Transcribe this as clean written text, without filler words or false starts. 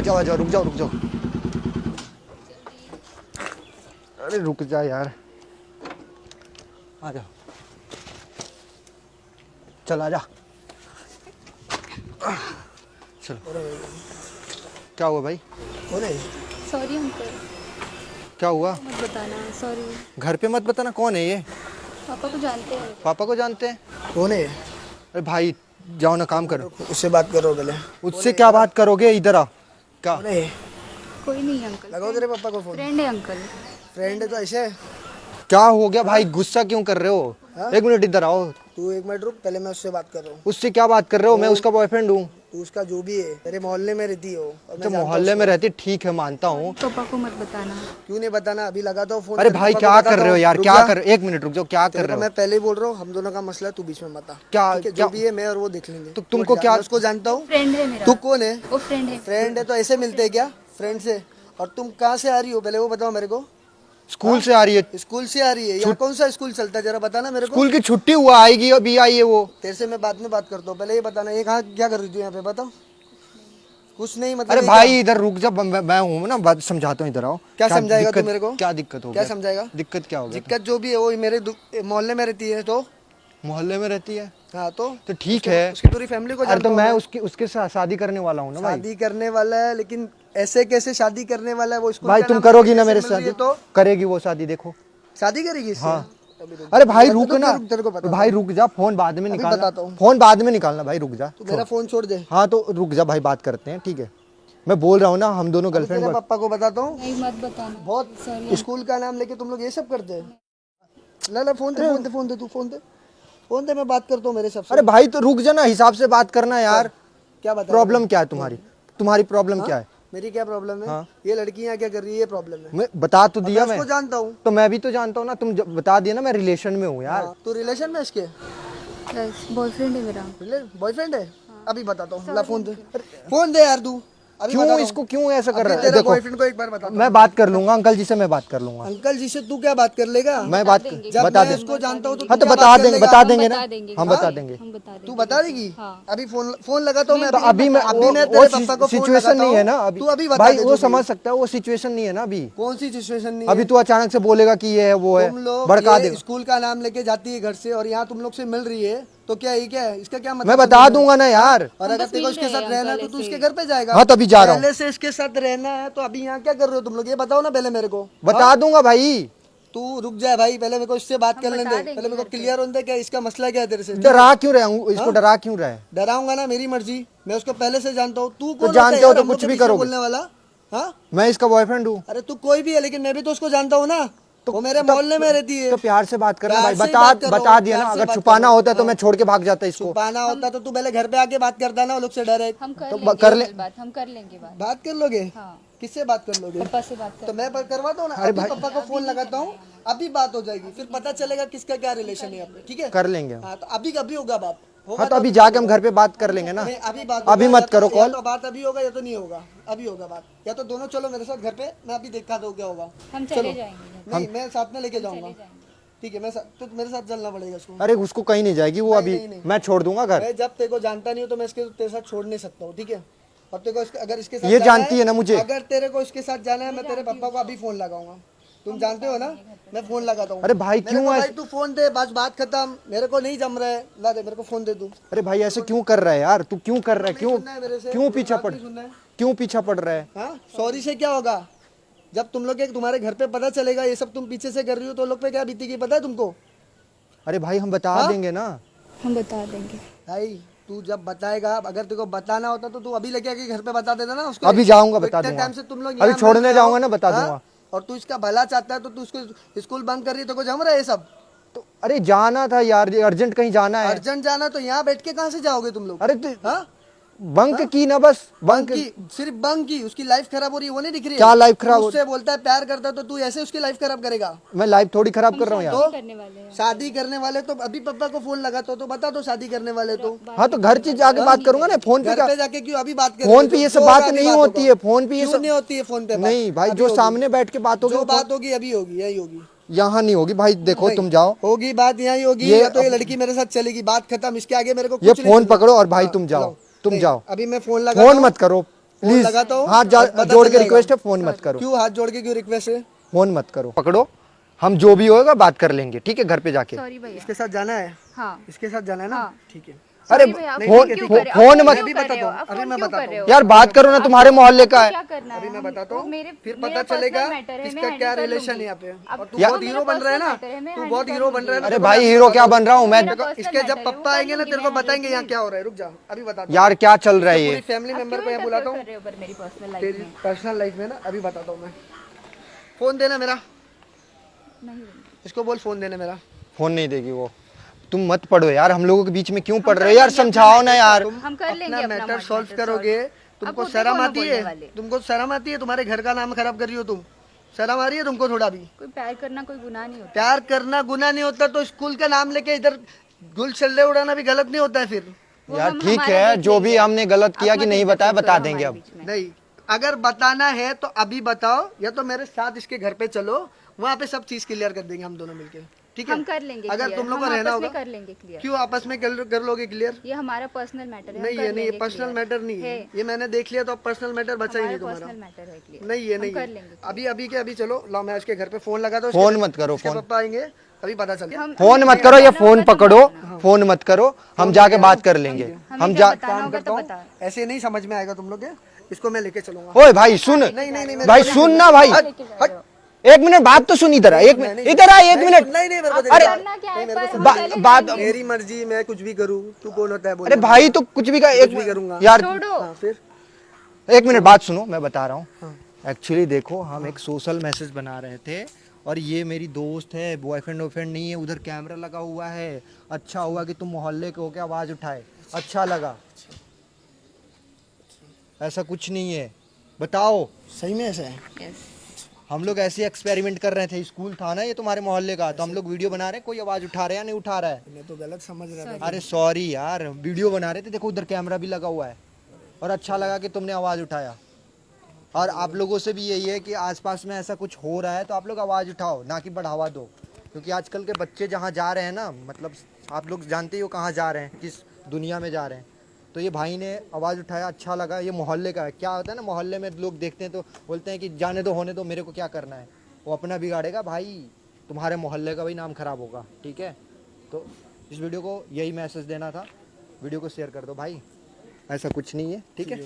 आ जाओ, रुक जाओ रुक जाओ। अरे रुक जा यार, आ जाओ, चल आ जा। चलो, क्या हुआ भाई? Sorry uncle. क्या हुआ? मत बताना, सॉरी। घर पे मत बताना। कौन है ये? पापा को जानते हैं। पापा को जानते हैं? कौन है? अरे भाई जाओ ना, काम करो। उससे बात करो पहले। उससे क्या बात करोगे? इधर आ। क्या? कौन है? कोई नहीं अंकल। लगाओ तेरे पापा को फोन। फ्रेंड है अंकल। फ्रेंड है तो ऐसे? क्या हो गया भाई? गुस्सा क्यों कर रहे हो? हाँ? 1 मिनट इधर आओ। तू 1 मिनट रुक, पहले मैं उससे बात कर रहा हूँ। उससे क्या बात कर रहे हो? मैं उसका बॉयफ्रेंड हूँ। तू उसका जो भी है, तेरे मोहल्ले में रहती हो और मैं तो जानता हूँ मोहल्ले में उसको। रहती, ठीक है मानता हूँ। पापा को मत बताना। क्यों नहीं बताना? अभी लगाता हूँ फोन। अरे तेरे भाई पापा क्या को बताता कर रहे हो हूँ। यार? रुक क्या जा। कर 1 मिनट रुक जाओ, क्या कर तेरे रहे को हो? मैं पहले ही बोल रहा हूँ, हम दोनों का मसला है, तू बीच में मत आ। क्या- ठीक है, क्या- जो भी है मैं और वो देख लेंगे। तो तुमको क्या- मैं उसको जानता हूँ। फ्रेंड है मेरा। तू कौन है? वो फ्रेंड है। फ्रेंड है तो ऐसे मिलते हैं क्या? फ्रेंड से? और तुम कहाँ से आ रही हो पहले वो बताओ मेरे को। स्कूल से आ रही है। स्कूल से आ रही है? यहाँ कौन सा स्कूल चलता है जरा बताना मेरे को। स्कूल की छुट्टी हुआ, आएगी अभी आई है वो। तेरे से मैं बाद में बात करता हूँ, पहले ये बताना ये कहाँ क्या कर रही थी यहाँ पे, बताओ। कुछ नहीं मतलब अरे ये भाई क्या? इधर रुक जा, मैं हूँ ना, बात समझाता हूँ, इधर आओ। क्या समझाएगा तू दिक्कत- मेरे को? क्या दिक्कत हो क्या गया? समझाएगा? दिक्कत क्या हो गया? दिक्कत जो भी है वो मेरे मोहल्ले में रहती है तो। मोहल्ले में रहती है हाँ तो ठीक उसके- है। उसकी पूरी फैमिली को अरे जानता तो हूँ मैं मैं। उसके साथ शादी करने वाला हूँ ना भाई। शादी करने वाला है, लेकिन ऐसे कैसे शादी करने वाला है? वो स्कूल भाई का तुम नाम करोगी लेके ना ऐसे मेरे मिल रही है साथ? तो करेगी वो शादी, देखो। शादी करेगी इससे? हाँ। अभी रुक। अरे भाई रुक, रुक रुक, ना। रुक, तेरे को बताता भाई हूँ। रुक जा, फोन बाद में अभी निकालना। बताता हूँ। फोन बाद में निकालना भाई, रुक जा। तू मेरा फोन छोड़ दे। हाँ तो रुक जा भाई, बात करते हैं, ठीक है। मैं बोल रहा हूँ ना, हम दोनों अभी गर्लफ्रेंड। तेरे पापा को बताता हूँ। नहीं मत बताना। बहुत सॉरी। स्कूल का नाम लेके तुम लोग ये सब करते हैं। ला फोन दे, फोन दे, फोन दे, तू फोन दे, फोन दे, मैं बात करता हूँ मेरे सबसे। अरे भाई तो रुक जा ना, हिसाब से बात करना यार। क्या बता? प्रॉब्लम क्या है तुम्हारी? तुम्हारी प्रॉब्लम क्या है? मेरी क्या प्रॉब्लम है? हाँ। ये लड़की यहाँ क्या कर रही है, ये प्रॉब्लम है। मैं बता तो दिया मैं मैं। उसको जानता हूँ। तो मैं भी तो जानता हूँ ना, तुम बता दिया ना, मैं रिलेशन में हूँ यार। हाँ, तू रिलेशन में इसके? बॉयफ्रेंड है मेरा। बॉयफ्रेंड है? अभी बताता हूँ, ला फोन दे, फोन दे यार तू। अभी क्यों बताता हूँ। इसको क्यों ऐसा कर अभी रहा है? तेरा देखो बॉयफ्रेंड को एक बार बताता हूँ। मैं बात कर लूंगा, अंकल जी से मैं बात कर लूंगा। अंकल जी से तू क्या बात कर लेगा? मैं बात जब बता मैं दे। उसको जानता हूँ तो हाँ तू तो क्या बता बात कर देंगे, लेगा? बता देंगे ना, बता देंगे। हम बता देंगे। हम बता देंगे। तू बता देगी? हाँ। अभी फोन लगाता हूँ मैं। अभी मैं तेरे पापा को फोन सिचुएशन लगाता नहीं है हूँ। ना अभी। तू अभी बता भाई दे वो जो भी समझ है। सकता है, वो सिचुएशन नहीं है ना अभी। कौन सी सिचुएशन नहीं अभी है? तू अचानक से बोलेगा कि ये है वो है, तुम लोग भड़का ये देगा। स्कूल का नाम लेके जाती है घर से और यहाँ तुम लोग से मिल रही है तो क्या ये क्या है? इसका क्या मतलब? मैं बता दूंगा ना यार। और अगर बस तेरे को मिल इसके रहे साथ हैं रहना है अंकल तो तू ऐसे। इसके घर पे जाएगा। हाँ तो अभी जा रहा हूँ। पहले से इसके साथ रहना है तो अभी यहाँ क्या कर रहे हो तुम लोग? ये बताओ ना पहले मेरे को। बता दूंगा भाई। तू रुक जाए भाई, पहले मेरे को इससे बात हम करने बता दे। देंगे पहले मेरे को घर पे। क्लियर होने दे क्या इसका मसला क्या है तेरे से। डरा क्यों रहा हूँ इसको? डरा क्यों रहा है? डराऊंगा ना, मेरी मर्जी। मैं उसको पहले से जानता हूँ। तू तो कौन जानते होता है हो यार तो हम लोग कुछ के भी बीच में करोगे। बोलने वाला? हाँ, मैं इसका बॉयफ्रेंड हूँ। अरे तू कोई भी है लेकिन मैं भी तो उसको जानता हूँ ना। वो मेरे मोहल्ले में रहती है। तो प्यार से बात करना भाई। प्यार से बता बात कर रहा बता हूँ, दिया ना। प्यार से अगर बात छुपाना कर रहा हूँ। होता तो मैं छोड़ के भाग जाता इसको। छुपाना होता तो तू पहले घर पे आके बात करता ना वो लोग से डायरेक्ट। हम कर तो लेंगे कर ले- अंकल बात। हम कर लेंगे बात। बात कर लोगे? हाँ। किससे बात कर लोगे? पापा से बात तो कर। मैं करवाता हूँ ना। अभी पापा को फोन लगाता हूँ, अभी बात हो जाएगी, फिर पता चलेगा किसका क्या रिलेशन है यहाँ पे। ठीक है, कर लेंगे। हाँ तो अभी कभी होगा बात। होगा हाँ तो अभी जाके हम घर पे बात कर लेंगे ना। नहीं, अभी बात अभी होगा, मत या करो तो- या कॉल। तो बात अभी होगा या तो नहीं होगा। अभी होगा बात, या तो दोनों चलो मेरे साथ घर पे, मैं अभी देखा दो क्या होगा। हम चले जाएंगे। नहीं, मैं साथ में लेके जाऊंगा। ठीक है, तो मेरे साथ चलना पड़ेगा उसको। अरे उसको कहीं नहीं जाएगी वो अभी। नहीं। मैं छोड़ दूंगा घर। मैं जब तेरे को जानता नहीं हूँ तो मैं तेरे साथ छोड़ नहीं सकता हूँ। ठीक है, और तेरे को अगर इसके साथ ये जाना जानती है ना मुझे। अगर तेरे को इसके साथ जाना है मैं तेरे पापा को अभी फोन लगाऊंगा। तुम जानते हो ना, मैं फोन लगाता हूँ। अरे भाई मेरे क्यों को ऐसे? भाई तू फोन दे, बस बात खत्म। मेरे को नहीं जम रहा है, ला दे मेरे को फोन दे तू। अरे भाई ऐसे क्यों कर रहा है यार? तू क्यों कर रहा है? क्यों सुनना है मेरे से, क्यों पीछा बात पड़ नहीं सुनना है। क्यों पीछा पड़ रहा है? हाँ, सॉरी से क्या होगा? जब तुम लोग तुम्हारे घर पे पता चलेगा ये सब तुम पीछे से कर रही हो तो लोग पे क्या बीतेगी पता है तुमको? अरे भाई हम बता हाँ? देंगे ना। हम बता देंगे। भाई तू जब बताएगा, अगर तेरे को बताना होता तो तू अभी लेके आके घर पे बता देना ना उसको। अभी जाऊंगा, तो बता इतने दूंगा। टाइम से तुम लोग अभी यहाँ छोड़ने मिल रहे जाऊंगा हो, ना, बता हाँ? दूंगा। और तू इसका भला चाहता है तो तू उसको स्कूल बंद कर रही है, तो को जम रहा है ये सब? तो अरे जाना था यार, अर्जेंट कहीं जाना है। अर्जेंट जाना तो यहाँ बैठ के कहाँ से जाओगे तुम लोग? अरे तो हाँ? बंक की ना, बस बंक बंक। की, सिर्फ बंक की। उसकी लाइफ खराब हो रही है वो नहीं दिख रही है? क्या लाइफ तू खराब हो- उससे बोलता है प्यार करता है तो तू ऐसे उसकी लाइफ खराब करेगा? मैं लाइफ थोड़ी खराब कर रहा हूँ यार। तो करने वाले हैं। शादी करने वाले तो अभी पापा को फोन लगाता हो तो बता दो शादी करने वाले तो। हाँ तो घर चीज जाके बात करूंगा ना। फोन पे घर क्या? पे जाके क्यों अभी बात कर फोन पे ये सब बात नहीं होती है। फोन पे ये क्यों सब नहीं होती है फोन पे बात? नहीं भाई, अभी जो होगी। सामने बैठ के बात होगी जो वो बात होगी अभी होगी, यही होगी। यहाँ नहीं होगी भाई। देखो नहीं, तुम जाओ, होगी बात यही होगी। ये या तो ये लड़की मेरे साथ चलेगी, बात खत्म। इसके आगे मेरे को ये कुछ नहीं फोन सुनना। पकड़ो और भाई तुम हाँ, जाओ, तुम नहीं, जाओ। अभी मैं फोन लगा फोन मत करो। प्लीज लगाता हूँ, हाथ पता जोड़ चल के जाएगा। रिक्वेस्ट है, फोन मत करो, क्यों हाथ जोड़ के क्यों रिक्वेस्ट है? फोन मत करो, पकड़ो, हम जो भी होगा बात कर लेंगे, ठीक है, घर पे जाके। सॉरी भैया। इसके साथ जाना है? हाँ इसके साथ जाना है ना? हाँ। ठीक है। अरे Sorry भैया, आप फोन क्यों फो- कर रहे हो? फोन आप मत, क्यों अभी कर रहे बताता हो? हूँ, आप अभी फोन मैं क्यों बताता कर रहे हूँ। हो? यार बात करो ना, तुम्हारे मोहल्ले का क्या है। करना है? अभी मैं बताता वो हूँ, मेरे फिर मेरा पता चलेगा personal matter है, मैं किसका handle क्या कर रिलेशन लूंगी। है यहाँ पे। अब और तू वो बहुत मेरा हीरो बन रहा है ना, personal matter है, मैं तू handle बहुत कर हीरो बन रहा है ना। अरे तेरे को भाई मैं हीरो बताता क्या हूँ। बन रहा हूँ मैं? मेरा देखो, personal इसके जब matter है, वो पप्पा कर आएंगे ना लूंगी तेरे को मैं बताएंगे यहाँ handle, क्या हो रहा है। रुक जा, अभी बताता हूँ। यार क्या चल रहा है पूरी ये? फैमिली आप मेंबर क्यों को यहाँ बुलाता interfere हूँ कर रहे हो पर मेरी पर्सनल लाइफ तेरी में? पर्सनल लाइफ में ना। अभी बताता हूँ मैं। फोन देना मेरा, नहीं दूंगी। इसको बोल फोन देने मेरा। फोन नहीं देगी वो। तुम मत पढ़ो यार, हम लोगों के बीच में क्यों हम पढ़ कर रहे हो यार, लेंगे अपना समझाओ ना matter यार। solve। हम कर लेंगे अपना अपना मैटर सॉल्व matter करोगे। solve। तुमको अब वो शर्म देखो ना आती बोलने है? वाले। तुमको शर्म आती है? तुम्हारे घर का नाम खराब कर रही हो तुम। शर्म आ रही है तुमको थोड़ा भी? कोई प्यार करना कोई गुनाह नहीं होता। प्यार करना गुनाह नहीं होता तो स्कूल का नाम लेके इधर गुल छल्ले उड़ाना भी गलत नहीं होता है फिर? वो यार हम ठीक हमारा है, देख जो भी लेंगे। हमने गलत किया आप कि मत नहीं बताया, interfere बता करो देंगे हमारे अब। बीच में। नहीं, अगर बताना है तो अभी बताओ, या तो मेरे साथ इसके घर पे चलो, वहाँ पे सब चीज क्लियर कर देंगे हम दोनों मिलके, ठीक है? हम कर लेंगे अगर clear, तुम लोग को हम रहना आपस में होगा। कर लेंगे क्लियर। क्यों आपस में कर लोगे क्लियर? ये हमारा पर्सनल मैटर है, नहीं, हम ये कर नहीं, ये लेंगे पर्सनल clear। मैटर नहीं है। है। ये मैंने देख लिया तो अब पर्सनल मैटर बचा ही हमारा नहीं तुम्हारा। पर्सनल मैटर है क्लियर। नहीं, ये हम नहीं कर है। लेंगे अभी अभी के अभी चलो, लाओ मैं इसके घर पे फोन लगा दो। फोन मत करो, इसके फोन। पापा आएंगे अभी पता चल गया। फोन मत करो, या फोन पकड़ो, फोन मत करो, हम जाके बात कर लेंगे। हम जा बताना होगा तो हूँ, बता। ऐसे नहीं समझ में आएगा तुम लोग के। इसको मैं लेके चलूंगा। ओए भाई सुन, नहीं, नहीं, नहीं, भाई सुन ना भाई, लेके जा रहे हो? एक मिनट बात तो सुन, इधर आ, एक मिनट इधर आ, एक मिनट। नहीं, नहीं, मेरे को आप अरे करना क्या है पर हम बा- चले बात जाएंगे। मेरी मर्जी, मैं कुछ भी करूँ। तू कौन होता है अरे बोलने भाई तो कुछ भी का, कुछ भी करूंगा। यार छोड़ो। हाँ, फिर एक मिनट बात सुनो, मैं बता रहा हूँ। हाँ। एक्चुअली देखो, हम एक सोशल मैसेज बना रहे थे, और ये मेरी दोस्त है, बॉयफ्रेंड वॉयफ्रेंड नहीं है, उधर कैमरा लगा हुआ है। अच्छा हुआ कि तुम मोहल्ले के होके आवाज़ उठाए, अच्छा लगा। ऐसा कुछ नहीं है, बताओ। सही में ऐसा है? Yes। हम लोग ऐसे एक्सपेरिमेंट कर रहे थे, स्कूल था ना ये तुम्हारे मोहल्ले का, तो हम लोग वीडियो बना रहे हैं, कोई आवाज़ उठा रहा है या नहीं उठा रहा है। मैं तो गलत समझ रहा था। अरे सॉरी यार, वीडियो बना रहे थे, देखो उधर कैमरा भी लगा हुआ है, और अच्छा लगा कि तुमने आवाज़ उठाया। और आप लोगों से भी यही है कि आसपास में ऐसा कुछ हो रहा है तो आप लोग आवाज़ उठाओ, ना कि बढ़ावा दो। क्योंकि आजकल के बच्चे जहाँ जा रहे हैं ना, मतलब आप लोग जानते ही हो कहाँ जा रहे हैं, किस दुनिया में जा रहे हैं। तो ये भाई ने आवाज़ उठाया, अच्छा लगा। ये मोहल्ले का है, क्या होता है ना, मोहल्ले में लोग देखते हैं तो बोलते हैं कि जाने दो, होने दो, मेरे को क्या करना है। वो अपना बिगाड़ेगा भाई, तुम्हारे मोहल्ले का भी नाम खराब होगा, ठीक है? तो इस वीडियो को यही मैसेज देना था, वीडियो को शेयर कर दो भाई, ऐसा कुछ नहीं है, ठीक है?